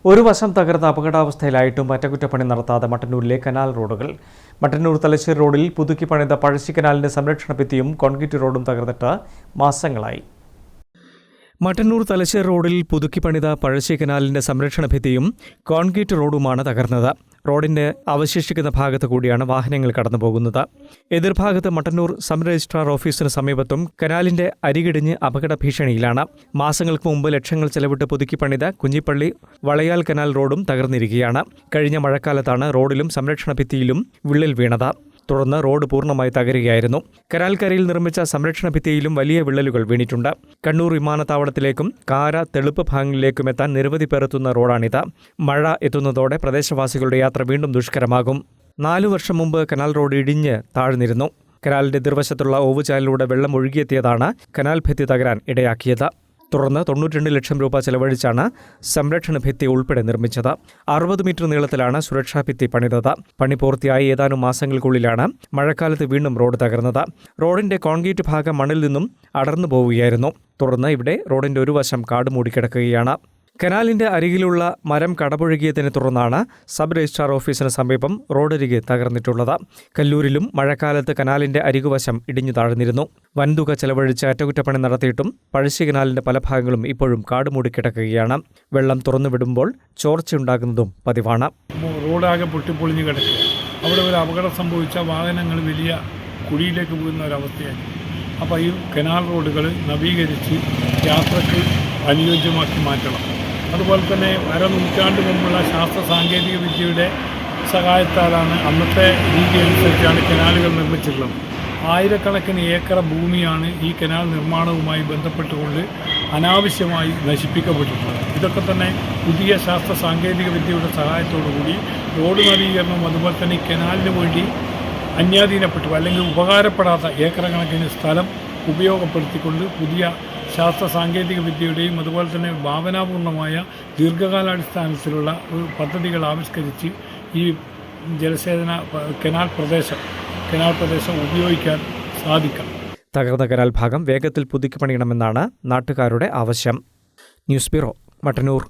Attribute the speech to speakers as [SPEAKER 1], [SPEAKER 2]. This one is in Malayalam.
[SPEAKER 1] ഒരു വശം തകർന്ന അപകടാവസ്ഥയിലായിട്ടും അറ്റകുറ്റപ്പണി നടത്താതെ മട്ടന്നൂരിലെ കനാൽ റോഡുകൾ. മട്ടന്നൂർ തലശ്ശേരി റോഡിൽ പുതുക്കി പണിത പഴശ്ശി കനാലിന്റെ സംരക്ഷണ ഭിത്തിയും കോൺക്രീറ്റ് റോഡും തകർന്നിട്ട് മാസങ്ങളായി. മട്ടന്നൂർ തലശ്ശേരി റോഡിൽ പുതുക്കി പണിത പഴശ്ശി കനാലിന്റെ സംരക്ഷണ ഭിത്തിയും കോൺക്രീറ്റ് റോഡുമാണ് തകർന്നത്. റോഡിന്റെ അവശേഷിക്കുന്ന ഭാഗത്ത് കൂടിയാണ് വാഹനങ്ങൾ കടന്നുപോകുന്നത്. എതിർഭാഗത്ത് മട്ടന്നൂർ സബ് രജിസ്ട്രാർ ഓഫീസിന് സമീപത്തും കനാലിന്റെ അരികിടിഞ്ഞ് അപകട ഭീഷണിയിലാണ്. മാസങ്ങൾക്ക് മുമ്പ് ലക്ഷങ്ങൾ ചെലവിട്ട് പുതുക്കി പണിത കുഞ്ഞിപ്പള്ളി വളയാൽ കനാൽ റോഡും തകർന്നിരിക്കുകയാണ്. കഴിഞ്ഞ മഴക്കാലത്താണ് റോഡിലും സംരക്ഷണ ഭിത്തിയിലും വിള്ളൽ വീണത്. തുടർന്ന് റോഡ് പൂർണ്ണമായി തകരുകയായിരുന്നു. കനാൽക്കരയിൽ നിർമ്മിച്ച സംരക്ഷണ ഭിത്തിയിലും വലിയ വിള്ളലുകൾ വീണിട്ടുണ്ട്. കണ്ണൂർ വിമാനത്താവളത്തിലേക്കും കാര തെളുപ്പ് ഭാഗങ്ങളിലേക്കും എത്താൻ നിരവധി പേർ എത്തുന്ന റോഡാണിത്. മഴ എത്തുന്നതോടെ പ്രദേശവാസികളുടെ യാത്ര വീണ്ടും ദുഷ്കരമാകും. 4 വർഷം മുമ്പ് കനാൽ റോഡ് ഇടിഞ്ഞ് താഴ്ന്നിരുന്നു. കനാലിന്റെ എതിർവശത്തുള്ള ഓവുചാലിലൂടെ വെള്ളം ഒഴുകിയെത്തിയതാണ് കനാൽ ഭിത്തി തകരാൻ ഇടയാക്കിയത്. തുടർന്ന് 92 ലക്ഷം രൂപ ചെലവഴിച്ചാണ് സംരക്ഷണ ഭിത്തി ഉൾപ്പെടെ നിർമ്മിച്ചത്. 60 മീറ്റർ നീളത്തിലാണ് സുരക്ഷാ ഭിത്തി പണിതത്. പണി പൂർത്തിയായി ഏതാനും മാസങ്ങൾക്കുള്ളിലാണ് മഴക്കാലത്ത് വീണ്ടും റോഡ് തകർന്നത്. റോഡിന്റെ കോൺക്രീറ്റ് ഭാഗം മണ്ണിൽ നിന്നും അടർന്നു പോവുകയായിരുന്നു. തുടർന്ന് ഇവിടെ റോഡിന്റെ ഒരു വശം കാട് മൂടിക്കിടക്കുകയാണ്. കനാലിന്റെ അരികിലുള്ള മരം കടപുഴകിയതിനെ തുടർന്നാണ് സബ് രജിസ്ട്രാർ ഓഫീസിന് സമീപം റോഡരികെ തകർന്നിട്ടുള്ളത്. കല്ലൂരിലും മഴക്കാലത്ത് കനാലിന്റെ അരികുവശം ഇടിഞ്ഞു താഴ്ന്നിരുന്നു. വൻതുക ചെലവഴിച്ച് അറ്റകുറ്റപ്പണി നടത്തിയിട്ടും പഴശ്ശി കനാലിന്റെ പല ഭാഗങ്ങളും ഇപ്പോഴും കാട് മൂടിക്കിടക്കുകയാണ്. വെള്ളം തുറന്നുവിടുമ്പോൾ ചോർച്ചയുണ്ടാകുന്നതും പതിവാണ്.
[SPEAKER 2] റോഡാകെ പൊട്ടിപ്പൊളിഞ്ഞ് കിടക്കുക. അവിടെ ഒരു അപകടം സംഭവിച്ച വാഹനങ്ങൾ വലിയ കുഴിയിലേക്ക് പോകുന്ന ഒരവസ്ഥയായി. അപ്പോൾ ഈ കനാൽ റോഡുകൾ നവീകരിച്ച് യാത്രയ്ക്ക് അനുയോജ്യമാക്കി മാറ്റണം. അതുപോലെ തന്നെ നൂറ്റാണ്ട് മുമ്പുള്ള ശാസ്ത്ര സാങ്കേതിക വിദ്യയുടെ സഹായത്താലാണ് അന്നത്തെ രീതി അനുസരിച്ചാണ് കനാലുകൾ നിർമ്മിച്ചിട്ടുള്ളത്. ആയിരക്കണക്കിന് ഏക്കർ ഭൂമിയാണ് ഈ കനാൽ നിർമ്മാണവുമായി ബന്ധപ്പെട്ടുകൊണ്ട് അനാവശ്യമായി നശിപ്പിക്കപ്പെട്ടിട്ടുള്ളത്. ഇതൊക്കെ തന്നെ പുതിയ ശാസ്ത്ര സാങ്കേതിക വിദ്യയുടെ സഹായത്തോടുകൂടി റോഡ് നവീകരണം അതുപോലെ തന്നെ ഈ കനാലിന് വേണ്ടി അന്യാധീനപ്പെട്ടു അല്ലെങ്കിൽ ഉപകാരപ്പെടാത്ത ഏക്കർ കണക്കിന് സ്ഥലം ഉപയോഗപ്പെടുത്തിക്കൊണ്ട് പുതിയ ശാസ്ത്ര സാങ്കേതിക വിദ്യയുടെയും അതുപോലെ തന്നെ ഭാവനാപൂർണമായ ദീർഘകാലാടിസ്ഥാനത്തിലുള്ള ഒരു പദ്ധതികൾ ആവിഷ്കരിച്ച് ഈ ജലസേചന കനാൽ പ്രദേശം ഉപയോഗിക്കാൻ സാധിക്കാം.
[SPEAKER 1] തകർന്ന കനാൽ ഭാഗം വേഗത്തിൽ പുതുക്കി പണിയണമെന്നാണ് നാട്ടുകാരുടെ ആവശ്യം. News bureau, Mattannur.